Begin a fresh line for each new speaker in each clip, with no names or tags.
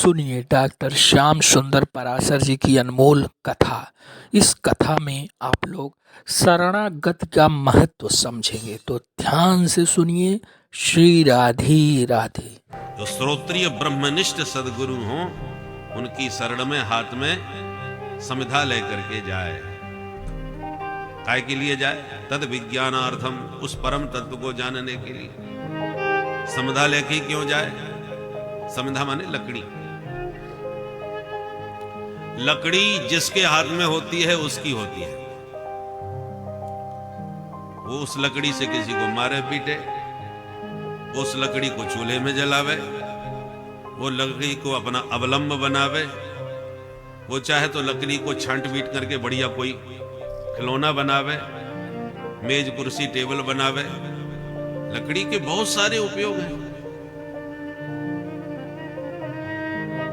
सुनिए डॉक्टर श्याम सुंदर पराशर जी की अनमोल कथा। इस कथा में आप लोग शरणागत का महत्व समझेंगे, तो ध्यान से सुनिए। श्री राधे राधे।
जो श्रोत्रिय ब्रह्मनिष्ठ सदगुरु हों, उनकी शरण में हाथ में समिधा लेकर के जाए। काय के लिए जाए? तद विज्ञानार्थम, उस परम तत्व को जानने के लिए। समिधा लेके क्यों जाए? समिधा माने लकड़ी। लकड़ी जिसके हाथ में होती है उसकी होती है। वो उस लकड़ी से किसी को मारे पीटे, उस लकड़ी को चूल्हे में जलावे, वो लकड़ी को अपना अवलंब बनावे, वो चाहे तो लकड़ी को छांट बीट करके बढ़िया कोई खिलौना बनावे, मेज कुर्सी टेबल बनावे। लकड़ी के बहुत सारे उपयोग हैं,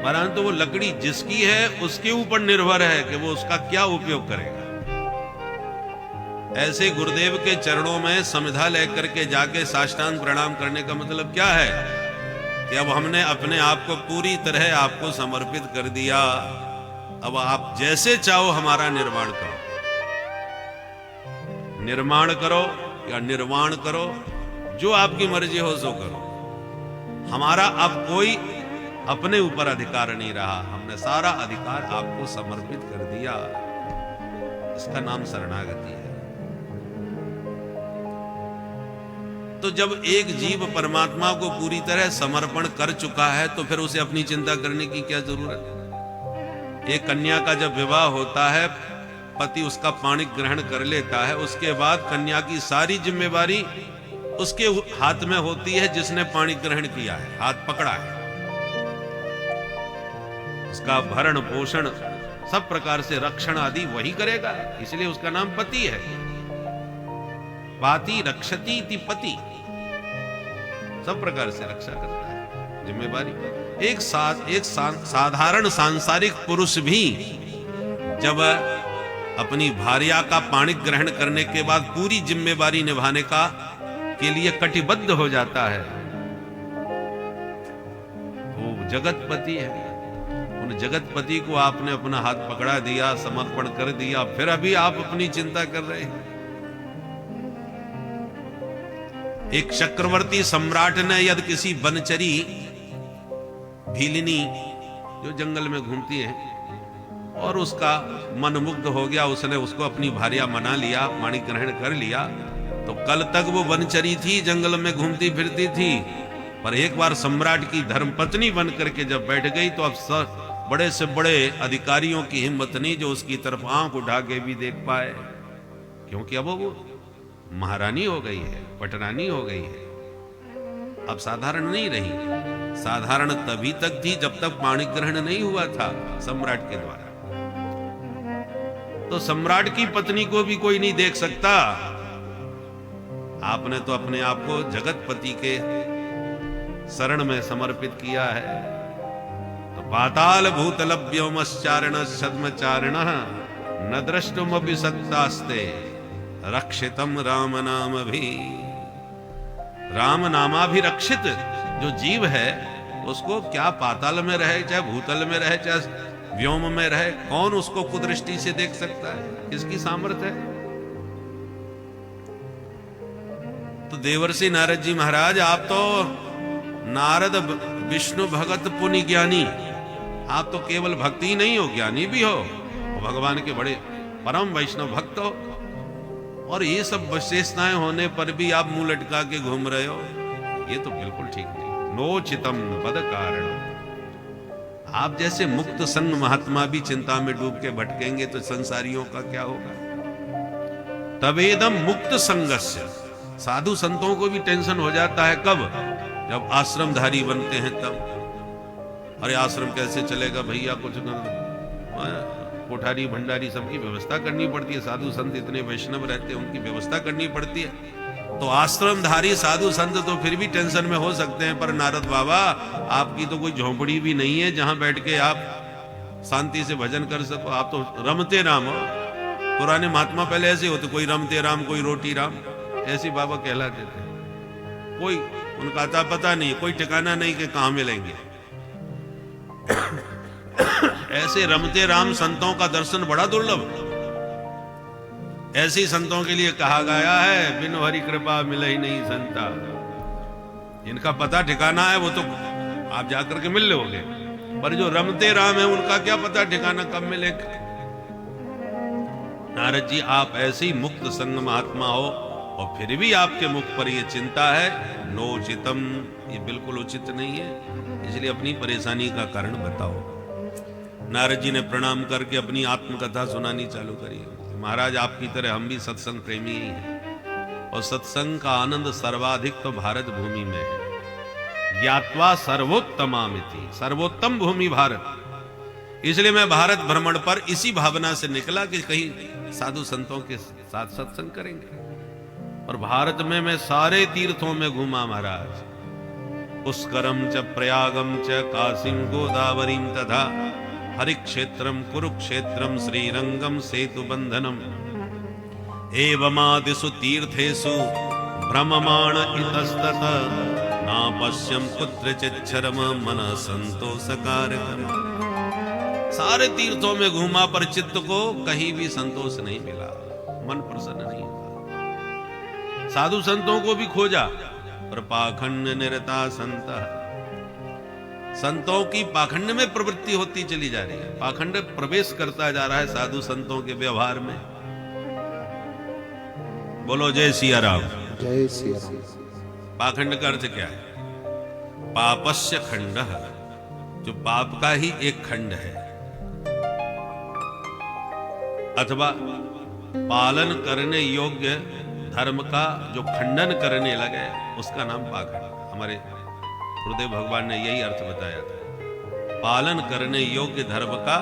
परंतु वो लकड़ी जिसकी है उसके ऊपर निर्भर है कि वो उसका क्या उपयोग करेगा। ऐसे गुरुदेव के चरणों में समिधा लेकर के जाके साष्टांग प्रणाम करने का मतलब क्या है कि अब हमने अपने आप को पूरी तरह आपको समर्पित कर दिया। अब आप जैसे चाहो हमारा निर्माण करो, निर्माण करो या निर्वाण करो, जो आपकी मर्जी हो सो करो। हमारा अब कोई अपने ऊपर अधिकार नहीं रहा, हमने सारा अधिकार आपको समर्पित कर दिया। इसका नाम शरणागति है। तो जब एक जीव परमात्मा को पूरी तरह समर्पण कर चुका है तो फिर उसे अपनी चिंता करने की क्या जरूरत है? एक कन्या का जब विवाह होता है, पति उसका पाणी ग्रहण कर लेता है, उसके बाद कन्या की सारी जिम्मेवारी उसके हाथ में होती है जिसने पाणी ग्रहण किया है, हाथ पकड़ा है। उसका भरण पोषण सब प्रकार से रक्षण आदि वही करेगा, इसलिए उसका नाम पति है। पाति रक्षति इति पति, सब प्रकार से रक्षा करता है, जिम्मेवारी। एक साधारण सांसारिक पुरुष भी जब अपनी भार्या का पाणी ग्रहण करने के बाद पूरी जिम्मेवारी निभाने का के लिए कटिबद्ध हो जाता है, वो जगतपति है। उन जगतपति को आपने अपना हाथ पकड़ा दिया, समर्पण कर दिया, फिर अभी आप अपनी चिंता कर रहे हैं। एक चक्रवर्ती सम्राट ने यदि किसी बनचरी भीलिनी जो जंगल में घूमती है और उसका मन मुग्ध हो गया, उसने उसको अपनी भार्या मना लिया, पाणी ग्रहण कर लिया, तो कल तक वो बनचरी थी, जंगल में घूमती फिरती थी, पर एक बार सम्राट की धर्मपत्नी बन करके जब बैठ गई तो अब बड़े से बड़े अधिकारियों की हिम्मत नहीं जो उसकी तरफ आंख उठा के भी देख पाए, क्योंकि अब वो महारानी हो गई है, पटरानी हो गई है, अब साधारण नहीं रही। साधारण तभी तक थी जब तक पाणी ग्रहण नहीं हुआ था सम्राट के द्वारा। तो सम्राट की पत्नी को भी कोई नहीं देख सकता। आपने तो अपने आप को जगतपति के शरण में समर्पित किया है। तो पाताल भूतलभ्योमश्चारण छद्मचारिण न द्रष्टुमपि सत्तास्ते रक्षितम राम नाम भी। राम नामाभिरक्षित जो जीव है उसको क्या पाताल में रहे, चाहे भूतल में रहे, चाहे व्योम में रहे, कौन उसको कुदृष्टि से देख सकता है? किसकी सामर्थ्य है? तो देवर्षि नारद जी महाराज, आप तो नारद विष्णु भगत पुनि ज्ञानी, आप तो केवल भक्ति ही नहीं हो, ज्ञानी भी हो, भगवान के बड़े परम वैष्णव भक्त हो, और ये सब विशेषताएं होने पर भी आप मुंह लटका के घूम रहे हो, ये तो बिल्कुल ठीक नहीं। नोचितम पद कारण। आप जैसे मुक्त संग महात्मा भी चिंता में डूब के भटकेंगे तो संसारियों का क्या होगा? तवेदम मुक्त संगस्य। साधु संतों को भी टेंशन हो जाता है, कब? जब आश्रमधारी बनते हैं तब। अरे आश्रम कैसे चलेगा भैया, कुछ कोठारी भंडारी सबकी व्यवस्था करनी पड़ती है, साधु संत इतने वैष्णव रहते हैं, उनकी व्यवस्था करनी पड़ती है। तो आश्रमधारी साधु संत तो फिर भी टेंशन में हो सकते हैं, पर नारद बाबा आपकी तो कोई झोंपड़ी भी नहीं है जहां बैठ के आप शांति से भजन कर सको। आप तो रमते राम हो। पुराने महात्मा पहले ऐसे होते, कोई रमते राम, कोई रोटी राम, ऐसे बाबा कहलाते थे। कोई उनका आता पता नहीं, कोई ठिकाना नहीं कि कहां मिलेंगे। ऐसे रमते राम संतों का दर्शन बड़ा दुर्लभ। ऐसे संतों के लिए कहा गया है, बिन हरि कृपा मिले ही नहीं संता। इनका पता ठिकाना है वो तो आप जाकर के मिल लोगे, पर जो रमते राम है उनका क्या पता ठिकाना कब मिलेगा। नारद जी, आप ऐसे ही मुक्त संग महात्मा हो और फिर भी आपके मुख पर ये चिंता है, नोचितम, ये बिल्कुल उचित नहीं है, इसलिए अपनी परेशानी का कारण बताओ। नारद जी ने प्रणाम करके अपनी आत्मकथा सुनानी चालू करी। महाराज, आपकी तरह हम भी सत्संग प्रेमी ही हैं और सत्संग का आनंद सर्वाधिक तो भारत भूमि में है। ज्ञात्वा सर्वोत्तमामिति, सर्वोत्तम भूमि भारत। इसलिए मैं भारत भ्रमण पर इसी भावना से निकला कि कहीं साधु संतों के साथ सत्संग करेंगे। और भारत में मैं सारे तीर्थों में घूमा महाराज, पुष्करम च प्रयागम च काशीम गोदावरीम तथा हरिक्षेत्रम कुरुक्षेत्रम श्रीरंगम सेतु बंधनम एवमादिषु तीर्थेषु भ्रममाण इतस्तत ना पश्यम कुत्रचिच्छरम मन संतोषकारकम। सारे तीर्थों में घूमा पर चित्त को कहीं भी संतोष नहीं मिला, मन प्रसन्न नहीं हुआ। साधु संतों को भी खोजा पर पाखंड निरता संत, संतों की पाखंड में प्रवृत्ति होती चली जा रही है, पाखंड प्रवेश करता जा रहा है साधु संतों के व्यवहार में। बोलो जय सिया राम।
जय श्री राम।
पाखंड का अर्थ क्या है? पापस्य खंड, जो पाप का ही एक खंड है, अथवा पालन करने योग्य धर्म का जो खंडन करने लगे उसका नाम पाखंड। हमारे गुरुदेव भगवान ने यही अर्थ बताया था, पालन करने योग्य धर्म का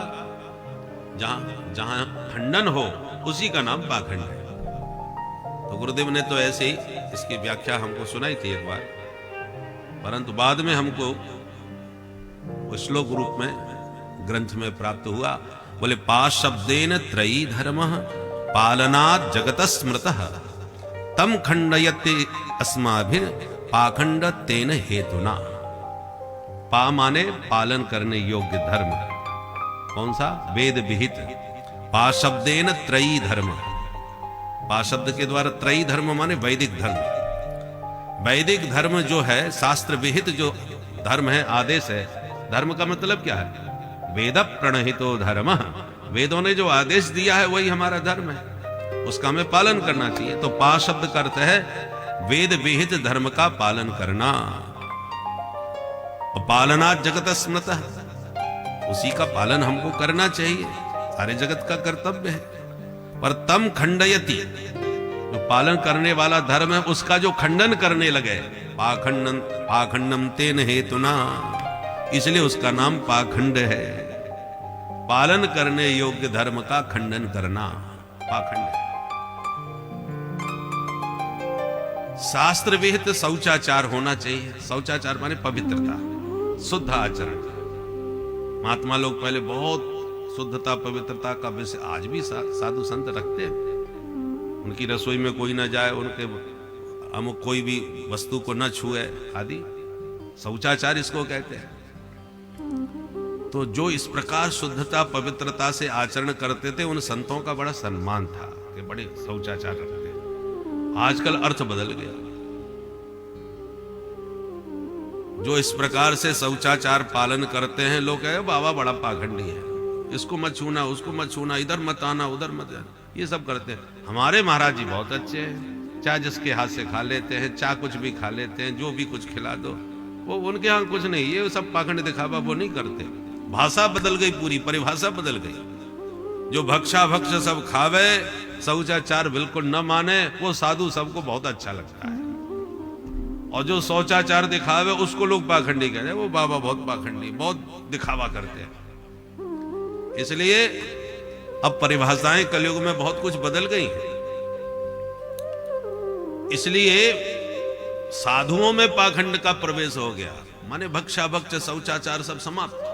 जहां जहां खंडन हो उसी का नाम पाखंड है। तो गुरुदेव ने तो ऐसे ही इसकी व्याख्या हमको सुनाई थी एक बार, परंतु बाद में हमको श्लोक रूप में ग्रंथ में प्राप्त हुआ। बोले पाशब्देन त्रयी धर्म पालनात् जगत स्मृतः तम खंडयते अस्माभिर पाखंड तेन हेतुना। पा माने पालन करने योग्य धर्म, कौन सा? वेद विहित। पाशब्देन त्रयी धर्म, पा शब्द के द्वारा त्रयी धर्म माने वैदिक धर्म। वैदिक धर्म जो है, शास्त्र विहित जो धर्म है, आदेश है। धर्म का मतलब क्या है? वेद प्रणहितो धर्म, वेदों ने जो आदेश दिया है वही हमारा धर्म है, उसका हमें पालन करना चाहिए। तो पा शब्द का अर्थ है वेद विहित धर्म का पालन करना। और पालना जगत स्मृत, उसी का पालन हमको करना चाहिए, सारे जगत का कर्तव्य है। पर तम खंडयति, जो पालन करने वाला धर्म है उसका जो खंडन करने लगे, पाखंडम तेन हेतुना, इसलिए उसका नाम पाखंड है। पालन करने योग्य धर्म का खंडन करना पाखंड है। शास्त्र विहित शौचाचार होना चाहिए। शौचाचार माने पवित्रता, शुद्ध आचरण। महात्मा लोग पहले बहुत शुद्धता पवित्रता का विषय आज भी साधु संत रखते हैं। उनकी रसोई में कोई ना जाए, उनके अमुक कोई भी वस्तु को न छुए आदि, शौचाचार इसको कहते हैं। तो जो इस प्रकार शुद्धता पवित्रता से आचरण करते थे उन संतों का बड़ा सम्मान था कि बड़े शौचाचार रखते। आजकल अर्थ बदल गया। जो इस प्रकार से शौचाचार पालन करते हैं लोग कहे बाबा बड़ा पाखंडी है, इसको मत छूना, उसको मत छूना, इधर मत आना, उधर मत आना, ये सब करते हैं। हमारे महाराज जी बहुत अच्छे हैं, चाहे जिसके हाथ से खा लेते हैं, चाहे कुछ भी खा लेते हैं, जो भी कुछ खिला दो, वो उनके यहाँ कुछ नहीं, ये सब पाखंड दिखावा वो नहीं करते। भाषा बदल गई, पूरी परिभाषा बदल गई। जो भक्षा भक्ष सब खावे, शौचाचार बिल्कुल न माने, वो साधु सबको बहुत अच्छा लगता है। और जो शौचाचार दिखावे उसको लोग पाखंडी कहते हैं, वो बाबा बहुत पाखंडी, बहुत दिखावा करते हैं। इसलिए अब परिभाषाएं कलयुग में बहुत कुछ बदल गई हैं। इसलिए साधुओं में पाखंड का प्रवेश हो गया, माने भक्षा भक्ष शौचाचार सब समाप्त।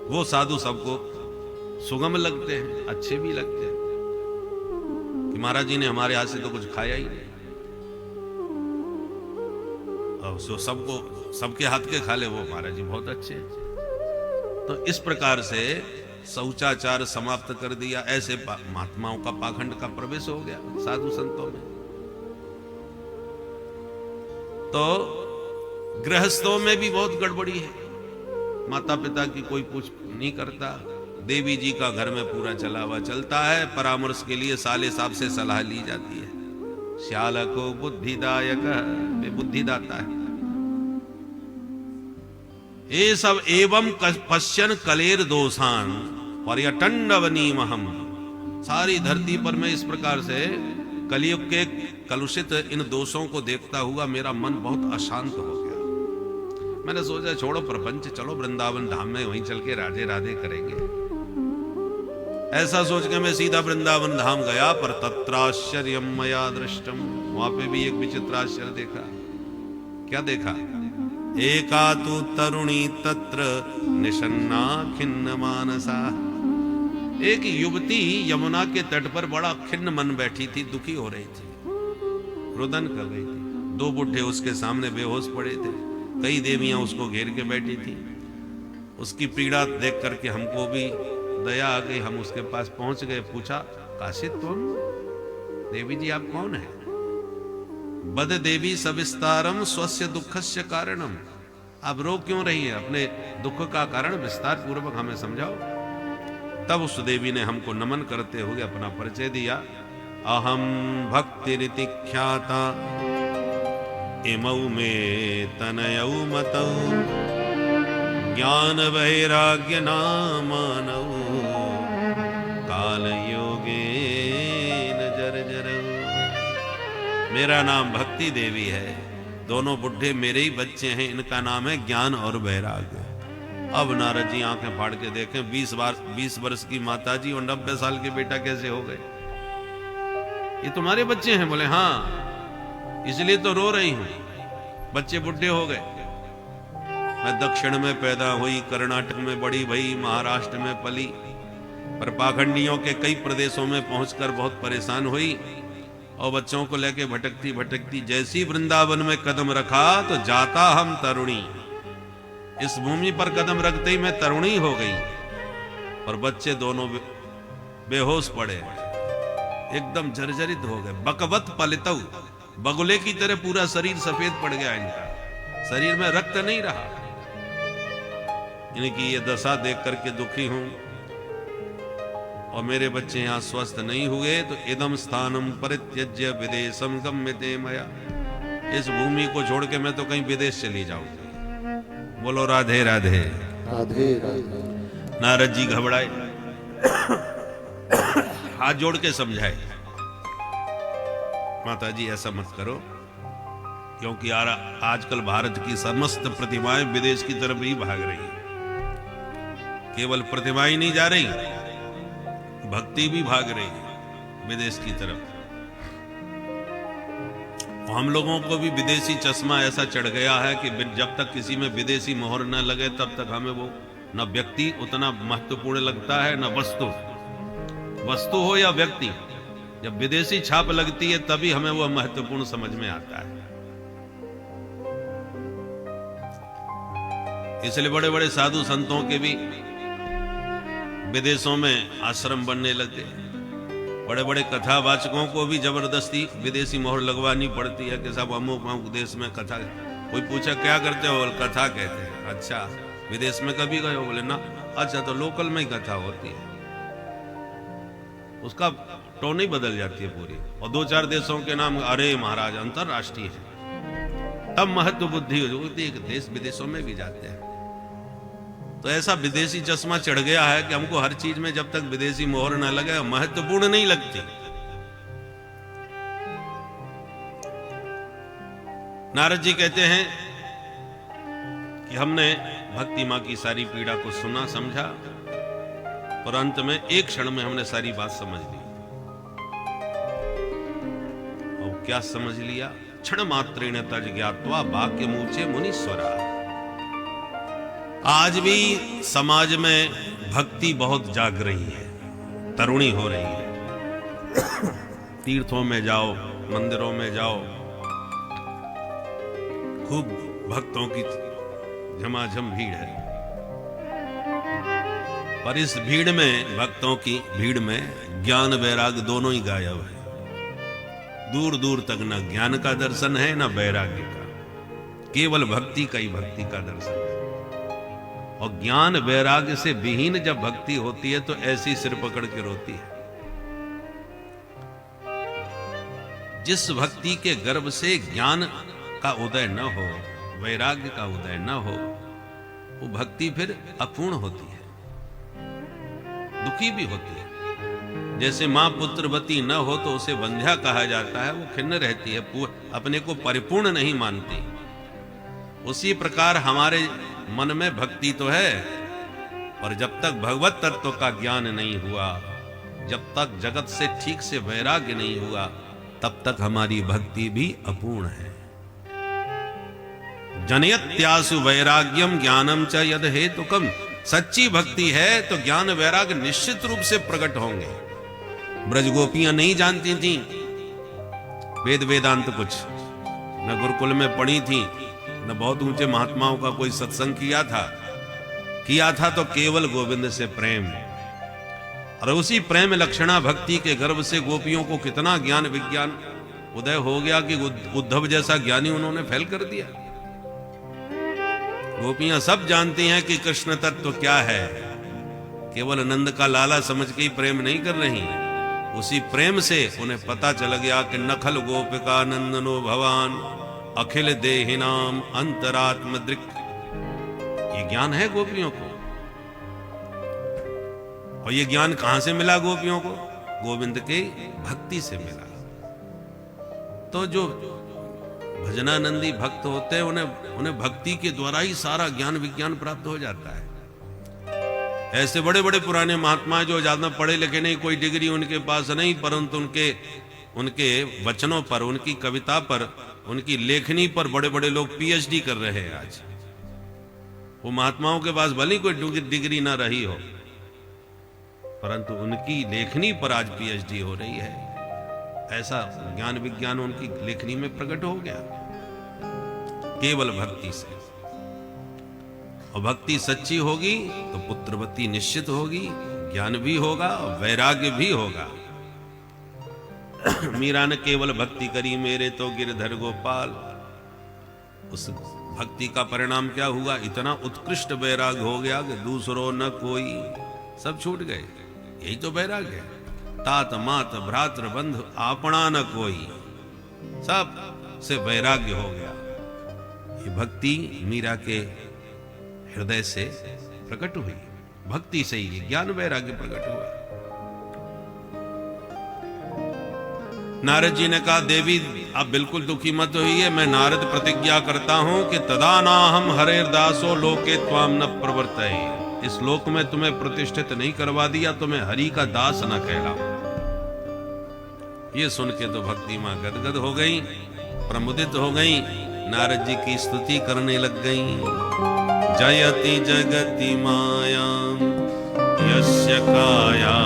वो साधु सबको सुगम लगते हैं, अच्छे भी लगते हैं कि महाराज जी ने हमारे हाथ से तो कुछ खाया ही नहीं, और सबको सबके हाथ के खा ले, वो महाराज जी बहुत अच्छे हैं। तो इस प्रकार से शौचाचार समाप्त कर दिया। ऐसे महात्माओं का पाखंड का प्रवेश हो गया साधु संतों में। तो गृहस्थों में भी बहुत गड़बड़ी है। माता पिता की कोई पूछ नहीं करता। देवी जी का घर में पूरा चला हुआ चलता है। परामर्श के लिए साले साहब से सलाह ली जाती है। श्याल को बुद्धिदायक, वे बुद्धिदाता है। ये सब एवं पश्यन कलेर दोषान पर्यटंडवनीमहम। सारी धरती पर मैं इस प्रकार से कलयुग के कलुषित इन दोषों को देखता हुआ मेरा मन बहुत अशांत हो गया। मैंने सोचा छोड़ो प्रपंच, चलो वृंदावन धाम में वहीं चल के राधे राधे करेंगे। ऐसा सोच के मैं सीधा वृंदावन धाम गया। पर तत्राश्चर्यम मया दृष्टम, वहां पे भी एक विचित्र आश्चर्य देखा। क्या देखा? एका तु तरुणी तत्र निशन्ना खिन्न मानसा। एक युवती यमुना के तट पर बड़ा खिन्न मन बैठी थी, दुखी हो रही थी, रुदन कर रही थी। दो बुढ़े उसके सामने बेहोश पड़े थे। कई देवियां उसको घेर के बैठी थी। उसकी पीड़ा देख करके हमको भी दया आ गई। हम उसके पास पहुंच गए। पूछा, काशित तुम? देवी जी आप कौन है? बद देवी सविस्तारम स्वस्य दुखस्य कारणम। आप रो क्यों रही है? अपने दुख का कारण विस्तार पूर्वक हमें समझाओ। तब उस देवी ने हमको नमन करते हुए अपना परिचय दिया। अहम भक्ति रीति ख्याता इमौ में तनयौ मतौ ज्ञान वैराग्य नामानौ काल योगे न जर्जरौ। मेरा नाम भक्ति देवी है। दोनों बुढ़े मेरे ही बच्चे हैं। इनका नाम है ज्ञान और वैराग्य। अब नारद जी आंखें फाड़ के देखें, 20 वर्ष की माता जी और 90 साल के बेटा कैसे हो गए? ये तुम्हारे बच्चे हैं? बोले हाँ, इसलिए तो रो रही हूं, बच्चे बुढ़े हो गए। मैं दक्षिण में पैदा हुई, कर्नाटक में बड़ी भई, महाराष्ट्र में पली, पर पाखंडियों के कई प्रदेशों में पहुंचकर बहुत परेशान हुई और बच्चों को लेके भटकती भटकती जैसी वृंदावन में कदम रखा तो जाता हम तरुणी। इस भूमि पर कदम रखते ही मैं तरुणी हो गई और बच्चे दोनों बेहोश पड़े, एकदम जर्जरित हो गए। बकवत पलितौ, बगुले की तरह पूरा शरीर सफेद पड़ गया इनका, शरीर में रक्त नहीं रहा। इनकी ये दशा देख करके दुखी हूं और मेरे बच्चे यहां स्वस्थ नहीं हुए तो इदम स्थानम परित्यज्य विदेशम गम्यते मया। इस भूमि को छोड़ के मैं तो कहीं विदेश चली जाऊंगी। बोलो राधे राधे।
राधे राधे।
नारद जी घबराए, हाथ जोड़ के समझाए, माता जी ऐसा मत करो, क्योंकि आजकल भारत की समस्त प्रतिमाएं विदेश की तरफ ही भाग रही हैं। केवल प्रतिमाएं नहीं जा रही, भक्ति भी भाग रही है विदेश की तरफ। हम लोगों को भी विदेशी चश्मा ऐसा चढ़ गया है कि जब तक किसी में विदेशी मोहर न लगे तब तक हमें वो न व्यक्ति उतना महत्वपूर्ण लगता है, न वस्तु हो या व्यक्ति। जब विदेशी छाप लगती है तभी हमें वो महत्वपूर्ण समझ में आता है। इसलिए बड़े बड़े साधु संतों के भी विदेशों में आश्रम बनने लगे। बड़े बड़े कथावाचकों को भी जबरदस्ती विदेशी मोहर लगवानी पड़ती है कि सब अमुक अमुक देश में कथा। कोई पूछा क्या करते हो? कथा कहते हैं। अच्छा, विदेश में कभी गए हो? बोले ना। अच्छा, तो लोकल में ही कथा होती है। उसका टोन ही बदल जाती है पूरी। और 2-4 देशों के नाम, अरे महाराज अंतरराष्ट्रीय है, तब महत्व बुद्धि हो जाती है। देश विदेशों में भी जाते हैं। तो ऐसा विदेशी चश्मा चढ़ गया है कि हमको हर चीज में जब तक विदेशी मोहर न लगे महत्वपूर्ण नहीं लगती। नारद जी कहते हैं कि हमने भक्ति मां की सारी पीड़ा को सुना समझा और अंत में एक क्षण में हमने सारी बात समझ ली। और क्या समझ लिया? क्षण मात्रेण तज ज्ञात्वा वाक्य मूचे मुनीश्वरा। आज भी समाज में भक्ति बहुत जाग रही है, तरुणी हो रही है। तीर्थों में जाओ, मंदिरों में जाओ, खूब भक्तों की झमाझम भीड़ है। पर इस भीड़ में, भक्तों की भीड़ में ज्ञान वैराग दोनों ही गायब है। दूर दूर तक न ज्ञान का दर्शन है न वैराग्य का, केवल भक्ति का ही भक्ति का दर्शन है। और ज्ञान वैराग्य से विहीन जब भक्ति होती है तो ऐसी सिर पकड़ के रोती है। जिस भक्ति के गर्भ से ज्ञान का उदय न हो, वैराग्य का उदय न हो, वो भक्ति फिर अपूर्ण होती है, दुखी भी होती है। जैसे मां पुत्रवती न हो तो उसे वंध्या कहा जाता है, वो खिन्न रहती है, अपने को परिपूर्ण नहीं मानती। उसी प्रकार हमारे मन में भक्ति तो है, पर जब तक भगवत तत्व का ज्ञान नहीं हुआ, जब तक जगत से ठीक से वैराग्य नहीं हुआ, तब तक हमारी भक्ति भी अपूर्ण है। जनयत्यासु वैराग्यम ज्ञानम च यद हेतुकम। सच्ची भक्ति है तो ज्ञान वैराग्य निश्चित रूप से प्रकट होंगे। ब्रज गोपियां नहीं जानती थी वेद वेदांत कुछ, न गुरुकुल में पढ़ी थी, न बहुत ऊंचे महात्माओं का कोई सत्संग किया था तो केवल गोविंद से प्रेम। और उसी प्रेम लक्षणा भक्ति के गर्भ से गोपियों को कितना ज्ञान विज्ञान उदय हो गया कि उद्धव जैसा ज्ञानी उन्होंने फैल कर दिया। गोपियां सब जानती हैं कि कृष्ण तत्व क्या है, केवल नंद का लाला समझ के ही प्रेम नहीं कर रही। उसी प्रेम से उन्हें पता चल गया कि नखल गोपिका नंदनो भवान अखिल देहिनाम अंतरात्म दृक्। ये ज्ञान है गोपियों को। और ये ज्ञान कहां से मिला गोपियों को? गोविंद के भक्ति से मिला। तो जो भजनानंदी भक्त होते हैं उन्हें भक्ति के द्वारा ही सारा ज्ञान विज्ञान प्राप्त हो जाता है। ऐसे बड़े बड़े पुराने महात्मा जो ज्यादा पढ़े लिखे नहीं, कोई डिग्री उनके पास नहीं, परंतु उनके वचनों पर, उनकी कविता पर, उनकी लेखनी पर बड़े बड़े लोग पीएचडी कर रहे हैं आज। वो महात्माओं के पास भले कोई डिग्री ना रही हो, परंतु उनकी लेखनी पर आज पीएचडी हो रही है। ऐसा ज्ञान विज्ञान उनकी लेखनी में प्रकट हो गया केवल भक्ति से। और भक्ति सच्ची होगी तो पुत्रवती निश्चित होगी, ज्ञान भी होगा और वैराग्य भी होगा। मीरा ने केवल भक्ति करी मेरे तो गिरधर गोपाल। उस भक्ति का परिणाम क्या हुआ? इतना उत्कृष्ट वैराग्य हो गया कि दूसरों न कोई, सब छूट गए। यही तो वैराग्य है। तात मात भ्रातृ बंधु आपना न कोई, सब से वैराग्य हो गया। ये भक्ति मीरा के हृदय से प्रकट हुई। भक्ति से ही ज्ञान वैराग्य प्रकट हुआ। नारद जी ने कहा, देवी आप बिल्कुल दुखी मत होइए, मैं नारद प्रतिज्ञा करता हूं कि तदा नाहम हरेर दासो लोके त्वाम न प्रवर्तये। इस लोक में तुम्हें प्रतिष्ठित नहीं करवा दिया तो मैं हरि का दास न कहलाऊं। ये सुन के तो भक्ति मां गदगद हो गई, प्रमुदित हो गई, नारद जी की स्तुति करने लग गई। जयति जगति माया यस्य काया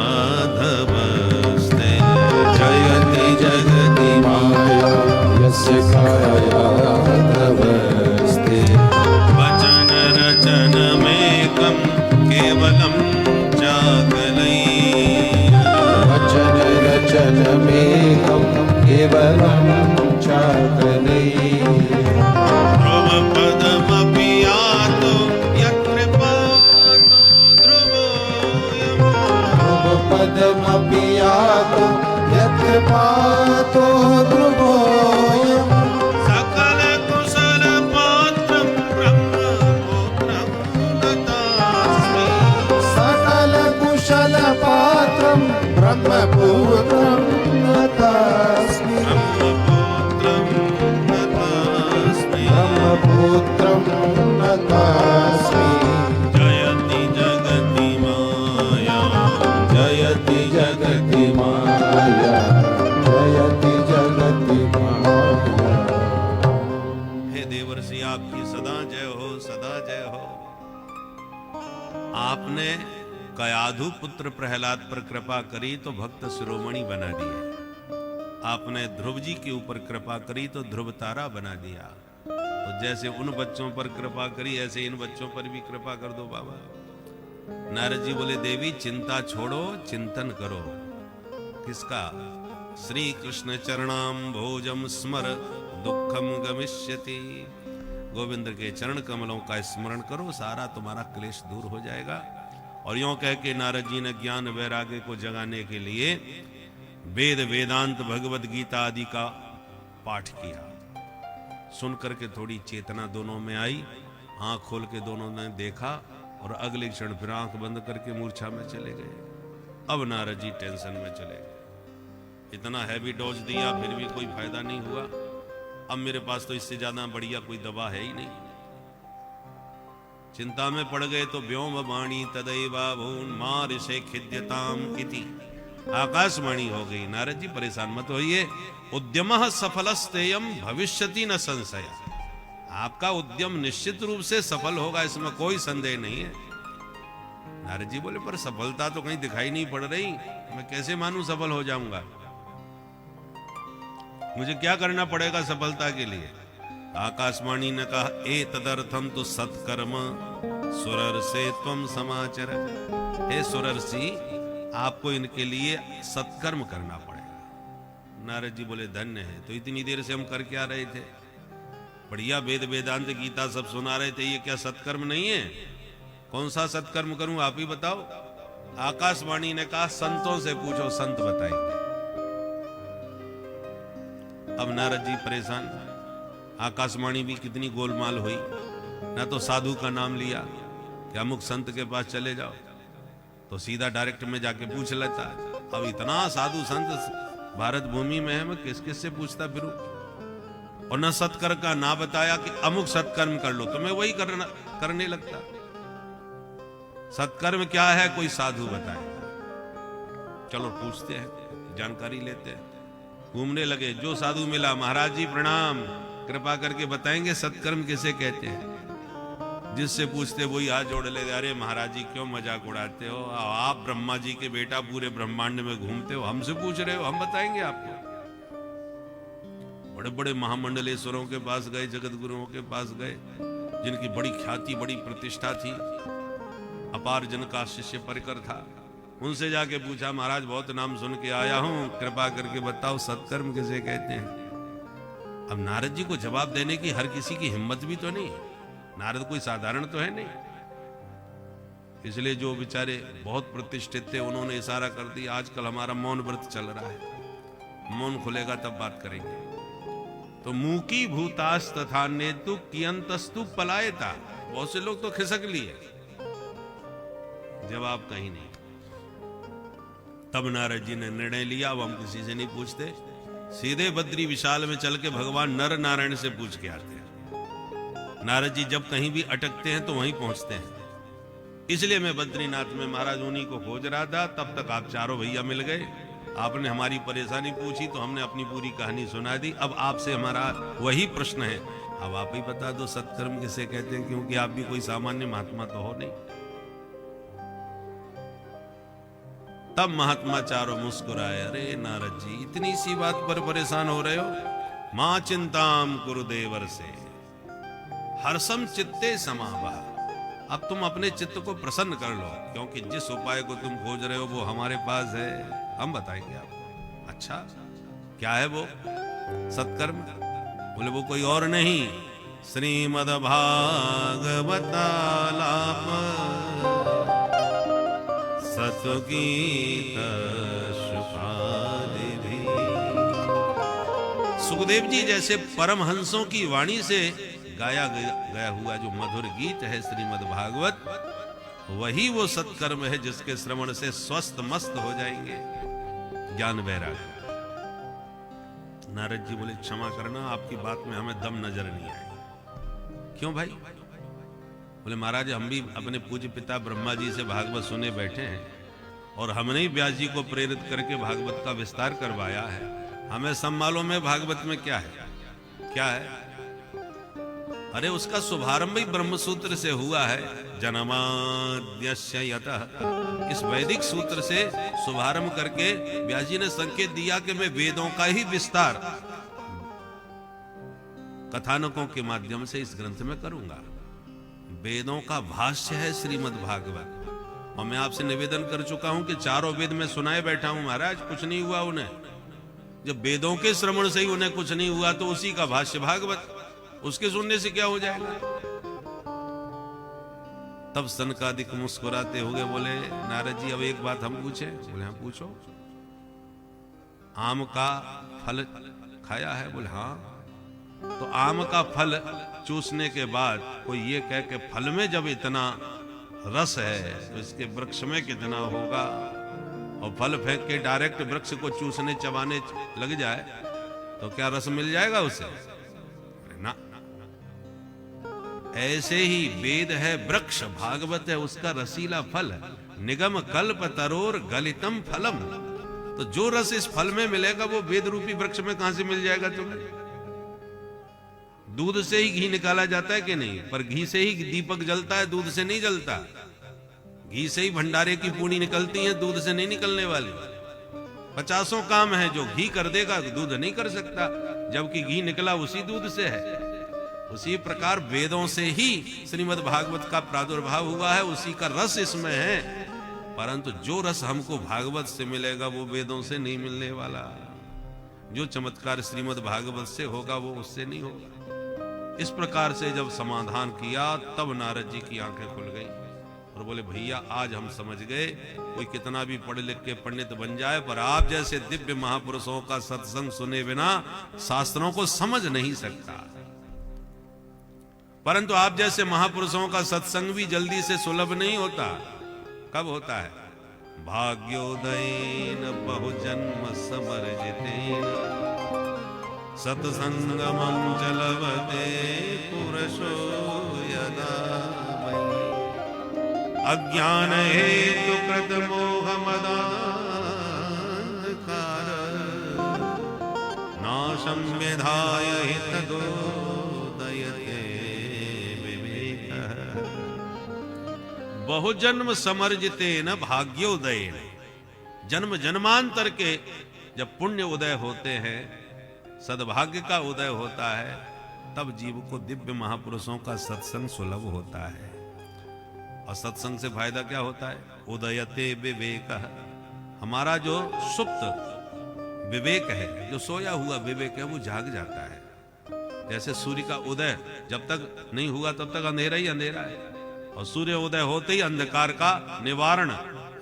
धवस्ते।
जयति जगति माया यस्य काया धवस्ते।
वचन रचन में कम केवलम चाकलै।
वचन रचन में कम केवलम चाकलै।
ध्रुव पदमपि यातो यत्र पातो ध्रुवोऽयम्।
ध्रुव पदमपि यातो यत्र पातो ध्रुवोऽयम्।
सकल कुशल पात्रं ब्रह्मपुत्रं नतास्मि।
सकल कुशल पात्रं ब्रह्मपुत्रं नतास्मि।
ब्रह्मपुत्रं नतास्मि।
ब्रह्मपुत्रं नतास्मि।
जयति जगति माया।
जयति जगति माया जयति जगति माया।
हे देवर्षि आपकी सदा जय हो, सदा जय हो। आपने कयाधु पुत्र प्रहलाद पर कृपा करी तो भक्त शिरोमणि बना दिए। आपने ध्रुव जी के ऊपर कृपा करी तो ध्रुव तारा बना दिया। तो जैसे उन बच्चों पर कृपा करी ऐसे इन बच्चों पर भी कृपा कर दो बाबा। नारद जी बोले देवी चिंता छोड़ो, चिंतन करो। किसका? श्री कृष्ण चरणाम भोजम स्मर दुखम गमिष्यति। गोविंद के चरण कमलों का स्मरण करो, सारा तुम्हारा क्लेश दूर हो जाएगा। और यूं कह के नारद जी ने ज्ञान वैराग्य को जगाने के लिए वेद वेदांत भगवत गीता आदि का पाठ किया। सुनकर के थोड़ी चेतना दोनों में आई, आंख खोल के दोनों ने देखा और अगले क्षण फिर आंख बंद करके मूर्छा में चले गए। अब नारद जी टेंशन में चले गए, इतना हैवी डोज दिया फिर भी कोई फायदा नहीं हुआ। अब मेरे पास तो इससे ज्यादा बढ़िया कोई दवा है ही नहीं। चिंता में पड़ गए तो व्योम वाणी तदैवा भून मार से खिद्यताम इति आकाशवाणी हो गई। नारद जी परेशान मत होइए, उद्यमः सफलस्तेयम भविष्यति न संशय। आपका उद्यम निश्चित रूप से सफल होगा, इसमें कोई संदेह नहीं है। नारद जी बोले पर सफलता तो कहीं दिखाई नहीं पड़ रही, मैं कैसे मानूं सफल हो जाऊंगा? मुझे क्या करना पड़ेगा सफलता के लिए? आकाशवाणी ने कहा ए तदर्थम तो सत्कर्म सुरर से त्वम समाचर। हे सुरर्षि, आपको इनके लिए सत्कर्म करना पड़ेगा। नारद जी बोले धन्य है, तो इतनी देर से हम कर क्या रहे थे? बढ़िया वेद वेदांत गीता सब सुना रहे थे, ये क्या सत्कर्म नहीं है? कौन सा सत्कर्म करूं आप ही बताओ। आकाशवाणी ने कहा संतों से पूछो, संत बताएंगे। अब नारद जी परेशान, आकाशवाणी भी कितनी गोलमाल हुई। ना तो साधु का नाम लिया कि अमुक संत के पास चले जाओ, तो सीधा डायरेक्ट में जाके पूछ लेता। अब इतना साधु संत भारत भूमि में है, मैं किस किस से पूछता फिरूं? और न सत्कर्म का ना बताया कि अमुक सत्कर्म कर लो, तो मैं वही करने लगता। सत्कर्म क्या है कोई साधु बताए। चलो पूछते हैं, जानकारी लेते हैं। घूमने लगे, जो साधु मिला, महाराज जी प्रणाम, कृपा करके बताएंगे सत्कर्म किसे कहते हैं? जिससे पूछते वही हाथ जोड़ ले, अरे महाराज जी क्यों मजाक उड़ाते हो? आप ब्रह्मा जी के बेटा पूरे ब्रह्मांड में घूमते हो, हमसे पूछ रहे हो, हम बताएंगे आपको। बड़े बड़े महामंडलेश्वरों के पास गए, जगत गुरुओं के पास गए, जिनकी बड़ी ख्याति बड़ी प्रतिष्ठा थी, अपार जन का शिष्य परिकर था। उनसे जाके पूछा, महाराज बहुत नाम सुन के आया हूं, कृपा करके बताओ सत्कर्म किसे कहते हैं? अब नारद जी को जवाब देने की हर किसी की हिम्मत भी तो नहीं, नारद कोई साधारण तो है नहीं। इसलिए जो बेचारे बहुत प्रतिष्ठित थे उन्होंने इशारा कर दिया, आजकल हमारा मौन व्रत चल रहा है, मौन खुलेगा तब बात करेंगे। तो मूकी भूतास तथा नेतु कियंतस्तु पलायता। बहुत से लोग तो खिसक लिए, जवाब कहीं नहीं। तब नारद जी ने निर्णय लिया, अब हम किसी से नहीं पूछते, सीधे बद्री विशाल में चल के भगवान नर नारायण से पूछ के आते हैं। नारद जी जब कहीं भी अटकते हैं तो वहीं पहुंचते हैं। इसलिए मैं बद्रीनाथ में महाराज उन्हीं को खोज रहा था, तब तक आप चारों भैया मिल गए। आपने हमारी परेशानी पूछी तो हमने अपनी पूरी कहानी सुना दी। अब आपसे हमारा वही प्रश्न है, अब आप ही बता दो सत्कर्म किसे कहते हैं, क्योंकि आप भी कोई सामान्य महात्मा तो हो नहीं। तब महात्मा चारों मुस्कुराए, अरे नारद जी इतनी सी बात पर परेशान हो रहे हो? मां चिंताम कुरुदेवर से हर्षम चित्ते समावा। अब तुम अपने चित्त को प्रसन्न कर लो, क्योंकि जिस उपाय को तुम खोज रहे हो वो हमारे पास है, हम बताएंगे आपको। अच्छा क्या है वो सत्कर्म? बोले वो कोई और नहीं, श्रीमद् भागवतालाप सतगीत शुभादिभि। सुखदेव जी जैसे परमहंसों की वाणी से गाया गया हुआ जो मधुर गीत है श्रीमद् भागवत, वही वो सत्कर्म है जिसके श्रवण से स्वस्थ मस्त हो जाएंगे ज्ञान वैराग्य। नारद जी बोले क्षमा करना, आपकी बात में हमें दम नजर नहीं आई। क्यों भाई? बोले महाराज हम भी अपने पूज्य पिता ब्रह्मा जी से भागवत सुने बैठे हैं, और हमने ही व्यास जी को प्रेरित करके भागवत का विस्तार करवाया है। हमें सब मालूम है भागवत में क्या है। क्या है? अरे उसका शुभारंभ ही ब्रह्मसूत्र से हुआ है, जन्माद्यस्य यतः। इस वैदिक सूत्र से शुभारंभ करके व्यास जी ने संकेत दिया कि मैं वेदों का ही विस्तार कथानकों के माध्यम से इस ग्रंथ में करूंगा। वेदों का भाष्य है श्रीमद् भागवत, और मैं आपसे निवेदन कर चुका हूं कि चारों वेद में सुनाए बैठा हूं महाराज, कुछ नहीं हुआ उन्हें। जब वेदों के श्रवण से ही उन्हें कुछ नहीं हुआ तो उसी का भाष्य भागवत, उसके सुनने से क्या हो जाएगा। तब सनकादिक मुस्कुराते हुए बोले, नारद जी अब एक बात हम पूछे? बोले हाँ पूछो। आम का फल खाया है? बोले हाँ। तो आम का फल चूसने के बाद कोई ये कह के फल में जब इतना रस है तो इसके वृक्ष में कितना होगा, और फल फेंक के डायरेक्ट वृक्ष को चूसने चबाने लग जाए तो क्या रस मिल जाएगा उसे? ना। ऐसे ही वेद है वृक्ष, भागवत है उसका रसीला फल, निगम कल्प तरोर गलितम फलम। तो जो रस इस फल में मिलेगा वो वेद रूपी वृक्ष में कहां से मिल जाएगा तुम्हें? दूध से ही घी निकाला जाता है कि नहीं? पर घी से ही दीपक जलता है, दूध से नहीं जलता। घी से ही भंडारे की पूड़ी निकलती है, दूध से नहीं निकलने वाली। 50 काम है जो घी कर देगा, दूध नहीं कर सकता, जबकि घी निकला उसी दूध से है। उसी प्रकार वेदों से ही श्रीमद् भागवत का प्रादुर्भाव हुआ है, उसी का रस इसमें है। परंतु जो रस हमको भागवत से मिलेगा वो वेदों से नहीं मिलने वाला। जो चमत्कार श्रीमद् भागवत से होगा वो उससे नहीं होगा। इस प्रकार से जब समाधान किया तब नारद जी की आंखें खुल गई और बोले, भैया आज हम समझ गए, कोई कितना भी पढ़ लिख के पंडित बन जाए पर आप जैसे दिव्य महापुरुषों का सत्संग सुने बिना शास्त्रों को समझ नहीं सकता। परंतु आप जैसे महापुरुषों का सत्संग भी जल्दी से सुलभ नहीं होता। कब होता है? भाग्योदयेन बहुजन्म समर्जितेन सत्संगमं च लभते पुरुषो यदा वै अज्ञान हेतु कृत मोह मदान्धकार नाशं विधाय हितदोदयते विवेकः। बहुजन्म समर्जितेन भाग्योदयेन, जन्म जन्मांतर के जब पुण्य उदय होते हैं, सद्भाग्य का उदय होता है, तब जीव को दिव्य महापुरुषों का सत्संग सुलभ होता है। और सत्संग से फायदा क्या होता है? उदयते विवेक। हमारा जो सुप्त विवेक है, जो सोया हुआ विवेक है, वो जाग जाता है। जैसे सूर्य का उदय जब तक नहीं हुआ तब तक अंधेरा ही अंधेरा है, और सूर्य उदय होते ही अंधकार का निवारण,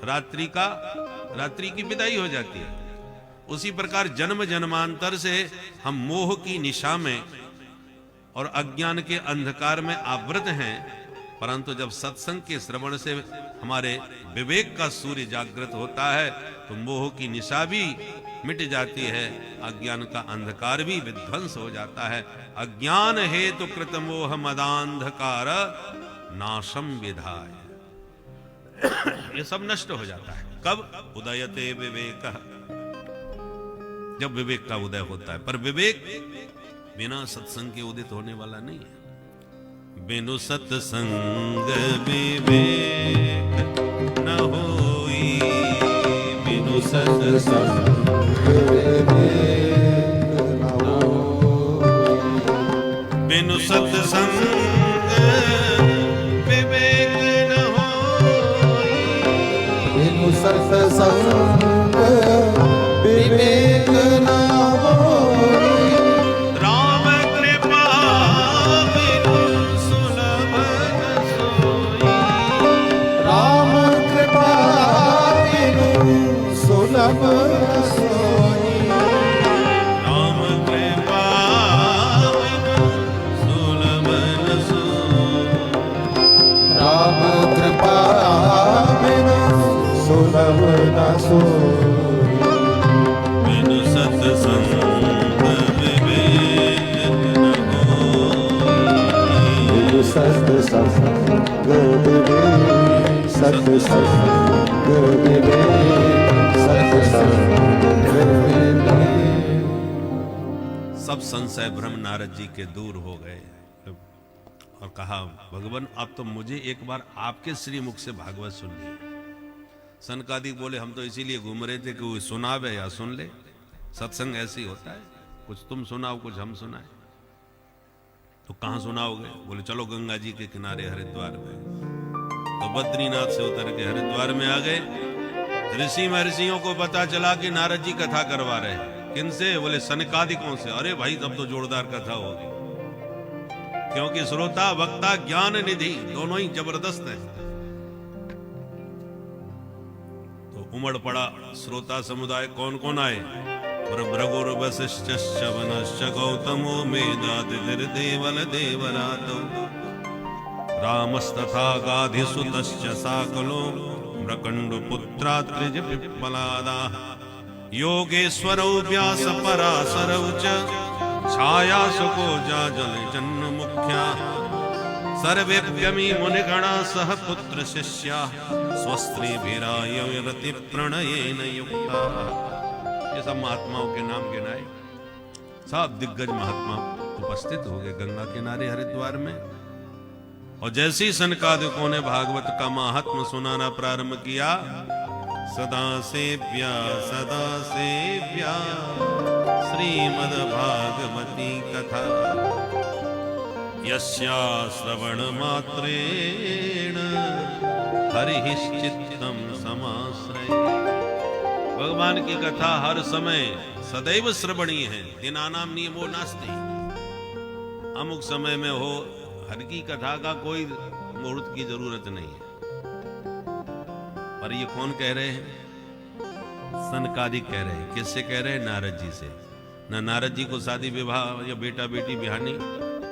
रात्रि की विदाई हो जाती है। उसी प्रकार जन्म जन्मांतर से हम मोह की निशा में और अज्ञान के अंधकार में आवृत हैं, परंतु जब सत्संग के श्रवण से हमारे विवेक का सूर्य जागृत होता है तो मोह की निशा भी मिट जाती है, अज्ञान का अंधकार भी विध्वंस हो जाता है। अज्ञान हेतु कृत मोह मदांधकार नाशम विधाय, ये सब नष्ट हो जाता है। कब? उदयते विवेक, जब विवेक का उदय होता है। पर विवेक बिना सत्संग के उदित होने वाला नहीं है। बिनु सत्संग विवेक न होई, बिनु सत्संग बिनु सत्संग विवेक न होई,
बिनु सत्संग विवेक न होई।
राम कृपा बिनु सुलभ न सोई,
राम कृपा बिनु सुलभ न सोई।
राम कृपा बिनु सुलभ न सोई,
राम कृपा बिनु सुलभ न सोई।
बिनु सत्संग विवेक न होई,
बिनु सत्संग विवेक, सत्संग विवेक, सत्संग विवेक।
सब संशय भ्रम नारद जी के दूर हो गए और कहा, भगवान अब तो मुझे एक बार आपके श्री मुख से भागवत सुननी है। सनकादिक बोले, हम तो इसीलिए घूम रहे थे कि वो सुनावे या सुन ले। सत्संग ऐसे ही होता है, कुछ तुम सुनाओ कुछ हम सुनाए। तो कहाँ सुनाओगे? बोले चलो गंगा जी के किनारे हरिद्वार में। तो बद्रीनाथ से उतर के हरिद्वार में आ गए। ऋषि महर्षियों को पता चला कि नारद जी कथा करवा रहे हैं। किनसे? बोले सनकादिकों से। अरे भाई तब तो जोरदार कथा होगी, क्योंकि श्रोता वक्ता ज्ञान निधि दोनों ही जबरदस्त है। तो उमड़ पड़ा श्रोता समुदाय। कौन कौन आए? भृगुर वसिष्ठश्च वनश्च गौतमो मेधातिथिर्देवल देवरातो रामस्तथा गाधिसुतश्च साकलो मृकण्ड पुत्रात्रिज पिप्पलादाः योगेश्वरौ व्यास पराशरौ च छाया सुको जाजल जन्म मुख्या सर्वेभ्यमी मुनिगणा सह पुत्र शिष्या स्वस्त्रीभिरायरति प्रणयेन युक्ता। ये सब महात्माओं के नाम गिनाए। सब दिग्गज महात्मा उपस्थित हो गए गंगा किनारे हरिद्वार में। और जैसे ही सनकादिकों ने भागवत का महात्म सुनाना प्रारंभ किया, सदा सेव्या श्रीमद् भागवती कथा यस्या श्रवण मात्रेण हरिश्चित्तम समाश्रय। भगवान की कथा हर समय सदैव श्रवणीय है। दिनानाम नियमो नास्ति। अमुक समय में हो, हर की कथा का कोई मुहूर्त की जरूरत नहीं है। पर ये कौन कह रहे हैं? सनकादिक कह रहे हैं। किससे कह रहे हैं? नारद जी से। ना नारद जी को शादी विवाह या बेटा बेटी बिहानी,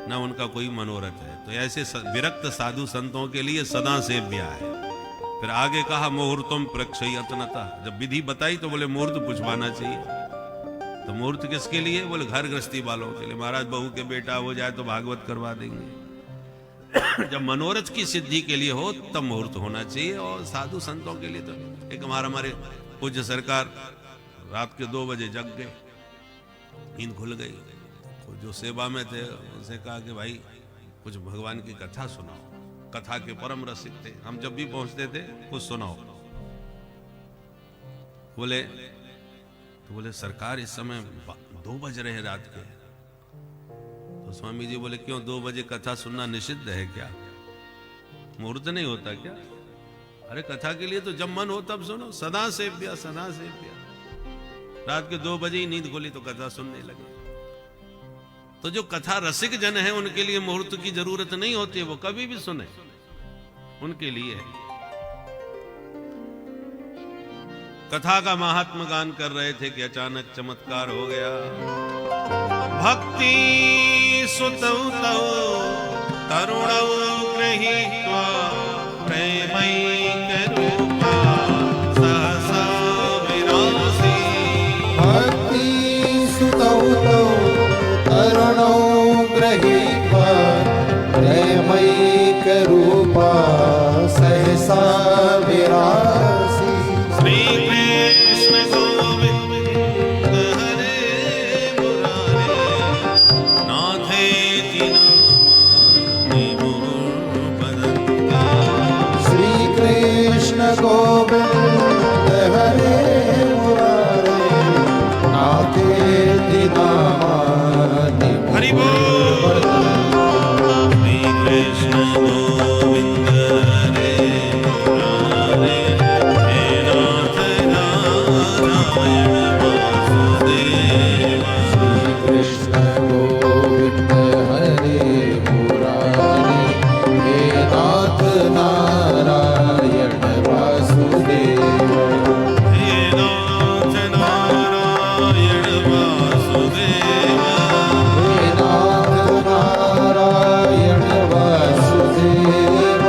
ना उनका कोई मनोरथ है। तो ऐसे विरक्त साधु संतों के लिए सदा सेव्या है। फिर आगे कहा मुहूर्तम प्रक्षयतनता। जब विधि बताई तो बोले मुहूर्त पूछवाना चाहिए। तो मुहूर्त किसके लिए? बोले घर गृहस्थी वालों के लिए। महाराज बहू के बेटा हो जाए तो भागवत करवा देंगे। जब मनोरथ की सिद्धि के लिए हो तब मुहूर्त होना चाहिए। और साधु संतों के लिए तो एक हमारे पूज्य सरकार रात के 2 बजे जग गए, नींद खुल गई। तो जो सेवा में थे उनसे कहा कि भाई कुछ भगवान की कथा सुनाओ। कथा के परम रसिक थे, हम जब भी पहुंचते थे कुछ सुनाओ। बोले सरकार इस समय 2 बज रहे हैं रात के। तो स्वामी जी बोले क्यों 2 बजे कथा सुनना निषिद्ध है क्या? मुहूर्त नहीं होता क्या? अरे कथा के लिए तो जब मन हो तब सुनो। सदा सेव्या सदा सेव्या। रात के 2 बजे ही नींद खोली तो कथा सुनने लगे। तो जो कथा रसिक जन है उनके लिए मुहूर्त की जरूरत नहीं होती, वो कभी भी सुने, उनके लिए है। कथा का महात्म गान कर रहे थे कि अचानक चमत्कार हो गया। भक्ति सुतौ तौ तरुणौ गृहीत्वा प्रेमैकरूपा सहसा विरासी।
भक्ति सुतौ तौ तरुणौ गृहीत्वा प्रेमैकरूपा सहसा विरासी।
श्री कृष्ण गोविंद हरे मुरारे नाथेति नामानि मुहुर्पदन्ति।
श्री कृष्ण गोविंद हरे मुरारे नाथेति नामानि
हरि बोल। श्री कृष्ण गोविंद हरे मुरारे हे नाथ नारायण वासुदेव।
श्री कृष्ण गोविंद हरे मुरारे हे नाथ नारायण वासुदेव।
हे नाथ नारायण वासुदेव।
हे नाथ नारायण वासुदेव।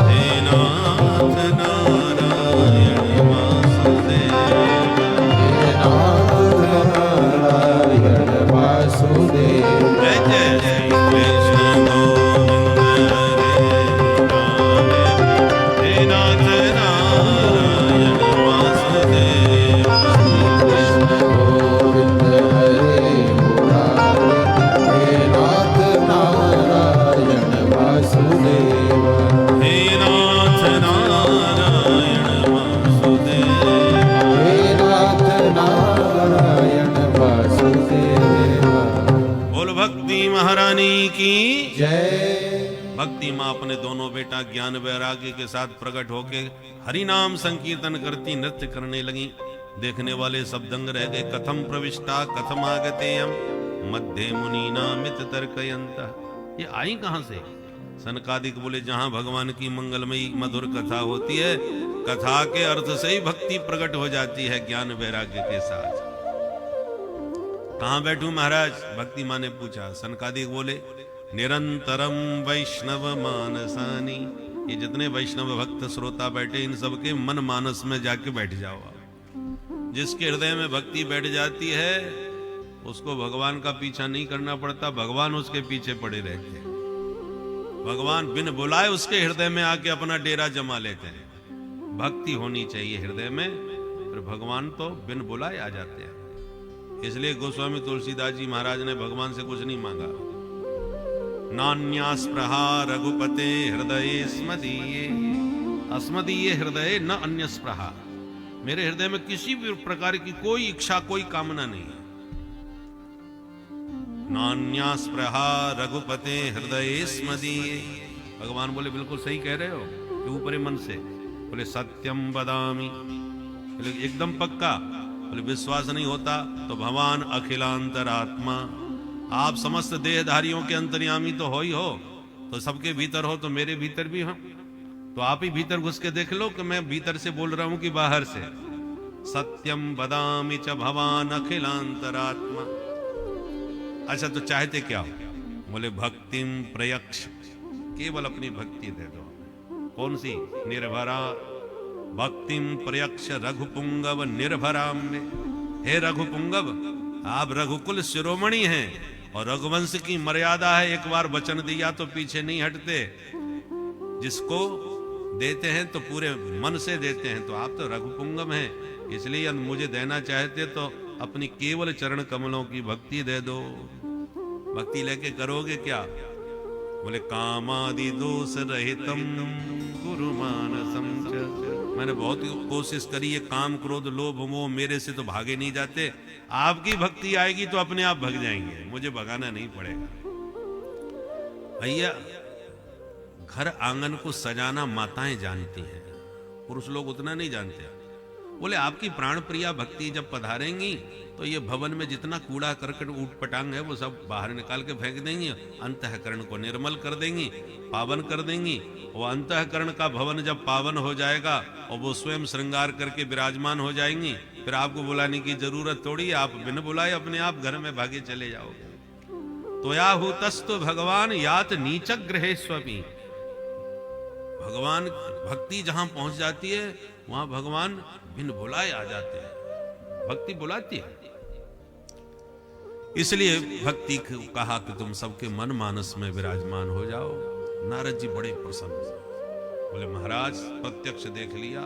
हे नाथ नारायण वासुदेव।
हे नाथ नारायण वासुदेव।
जय जय श्री कृष्ण गोविंद हरे मुरारे हे नाथ नारायण वासुदेव।
कृष्ण गोविंद हरे मुरारे हे नाथ नारायण वासुदेव।
हे नाथ नारायण वासुदेव।
हे नाथ नारायण वासुदेव।
बोल भक्ति महारानी की
जय।
भक्ति माँ अपने दोनों बेटा ज्ञान वैराग्य के साथ प्रकट होके हरि नाम संकीर्तन करती नृत्य करने लगी। देखने वाले सब दंग रह गए। कथम प्रविष्टा कथम आगतेयम मध्य मुनीनामित तर्कयंत। ये आई कहां से? सनकादिक बोले जहां भगवान की मंगलमयी मधुर कथा होती है, कथा के अर्थ से ही भक्ति प्रकट हो जाती है ज्ञान वैराग्य के साथ। कहां बैठूं महाराज? भक्ति माँ ने पूछा। सनकादिक बोले निरंतरम वैष्णव मानसानी। ये जितने वैष्णव भक्त श्रोता बैठे इन सबके मन मानस में जाके बैठ जाओ। जिसके हृदय में भक्ति बैठ जाती है उसको भगवान का पीछा नहीं करना पड़ता, भगवान उसके पीछे पड़े रहते हैं। भगवान बिन बुलाए उसके हृदय में आके अपना डेरा जमा लेते हैं। भक्ति होनी चाहिए हृदय में, फिर भगवान तो बिन बुलाए आ जाते हैं। इसलिए गोस्वामी तुलसीदास जी महाराज ने भगवान से कुछ नहीं मांगा। नान्या स्पृहा रघुपते हृदय स्मदीये, अस्मदीये हृदय न अन्य स्पृहा। मेरे हृदय में किसी भी प्रकार की कोई इच्छा कोई कामना नहीं है। नान्या स्पृहा रघुपते हृदय स्मदीये। भगवान बोले बिल्कुल सही कह रहे हो कि ऊपरी मन से। बोले सत्यम वदामि, बोले एकदम पक्का। बोले विश्वास नहीं होता तो भगवान अखिलांतरात्मा, आप समस्त देहधारियों के अंतर्यामी तो हो ही हो, तो सबके भीतर हो तो मेरे भीतर भी हो। तो आप ही भीतर घुस के देख लो कि मैं भीतर से बोल रहा हूं कि बाहर से। सत्यम वदामि च भवान अखिलांतरात्मा। अच्छा तो चाहते क्या हो? बोले भक्तिम प्रयक्ष, केवल अपनी भक्ति दे दो। कौन सी? निर्भरा भक्तिम प्रयक्ष रघुपुंगव निर्भराम में। हे रघुपुंगव, आप रघुकुल शिरोमणि हैं और रघुवंश की मर्यादा है, एक बार वचन दिया तो पीछे नहीं हटते। जिसको देते हैं तो पूरे मन से देते हैं। तो आप तो रघुपुंगव हैं, इसलिए मुझे देना चाहते तो अपनी केवल चरण कमलों की भक्ति दे दो। भक्ति लेके करोगे क्या? बोले कामादि दोष रहितम गुरु मानसम च। मैंने बहुत कोशिश करी, ये काम क्रोध लोभ मोह मेरे से तो भागे नहीं जाते। आपकी भक्ति आएगी तो अपने आप भग जाएंगे, मुझे भगाना नहीं पड़ेगा। भैया घर आंगन को सजाना माताएं जानती हैं, पुरुष लोग उतना नहीं जानते। बोले आपकी प्राण प्रिया भक्ति जब पधारेंगी तो ये भवन में जितना कूड़ा करकट ऊट पटांग है वो सब बाहर निकाल के फेंक देंगी, अंतःकरण को निर्मल कर देंगी, पावन कर देंगी। वो अंतःकरण का भवन जब पावन हो जाएगा और वो स्वयं श्रृंगार करके विराजमान हो जाएंगी, फिर आपको बुलाने की जरूरत थोड़ी है। आप बिन बुलाए अपने आप घर में भागे चले जाओगे। तो या हुतस्तु भगवान यात नीच गृहे स्वपी। भगवान भक्ति जहां पहुंच जाती है वहां भगवान बिन बुलाए आ जाते हैं। भक्ति बुलाती है। इसलिए भक्ति को कहा कि तुम सबके मन मानस में विराजमान हो जाओ। नारद जी बड़े प्रसन्न। बोले महाराज प्रत्यक्ष देख लिया,